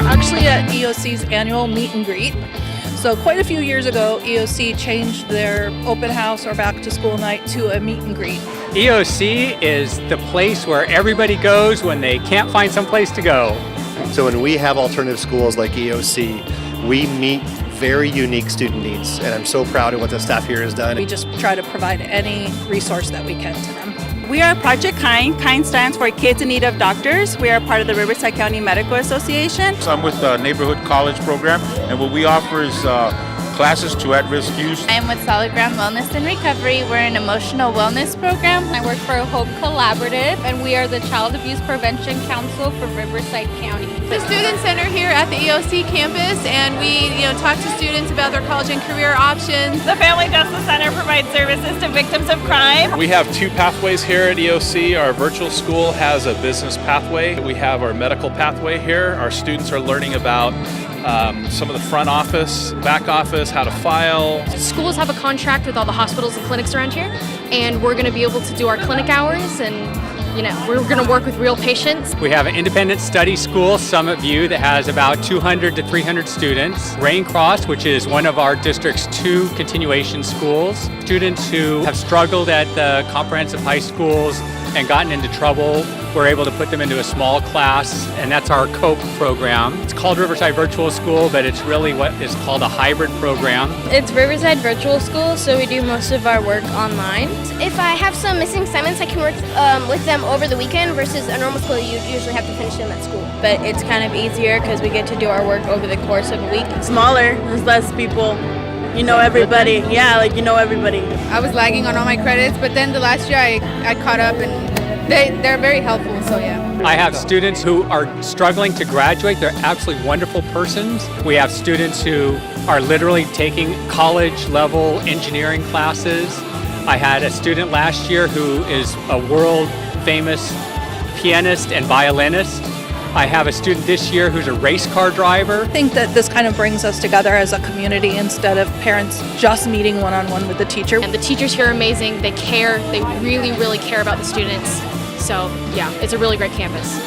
actually at E.O.C's annual meet and greet. So quite a few years ago, E.O.C changed their open house or back to school night to a meet and greet. E.O.C is the place where everybody goes when they can't find some place to go. So when we have alternative schools like E.O.C, we meet very unique student needs, and I'm so proud of what the staff here has done. We just try to provide any resource that we can to them. We are Project Khanh. Khanh stands for Kids in Need of Doctors. We are part of the Riverside County Medical Association. So I'm with the Neighborhood College Program, and what we offer is classes to at-risk youth. I'm with Solid Ground Wellness and Recovery. We're an emotional wellness program. I work for Hope Collaborative, and we are the Child Abuse Prevention Council for Riverside County. The Student Center here at the E.O.C campus, and we talk to students about their college and career options. The Family Justice Center provides services to victims of crime. We have two pathways here at E.O.C. Our virtual school has a business pathway. We have our medical pathway here. Our students are learning about some of the front office, back office, how to file. Schools have a contract with all the hospitals and clinics around here, and we're going to be able to do our clinic hours, and we're going to work with real patients. We have an independent study school, Summit View, that has about 200 to 300 students. Rain Cross, which is one of our district's 2 continuation schools. Students who have struggled at the comprehensive high schools and gotten into trouble, we're able to put them into a small class, and that's our COPE program. It's called Riverside Virtual School, but it's really what is called a hybrid program. It's Riverside Virtual School, so we do most of our work online. If I have some missing assignments, I can work with them over the weekend versus a normal school, you usually have to finish them at school. But it's kind of easier because we get to do our work over the course of a week. Smaller, there's less people. You know everybody. Yeah, you know everybody. I was lagging on all my credits, but then the last year I caught up, and they're very helpful, so yeah. I have students who are struggling to graduate. They're absolutely wonderful persons. We have students who are literally taking college-level engineering classes. I had a student last year who is a world-famous pianist and violinist. I have a student this year who's a race car driver. I think that this kind of brings us together as a community instead of parents just meeting one-on-one with the teacher. And the teachers here are amazing. They care. They really, really care about the students. So, yeah, it's a really great campus.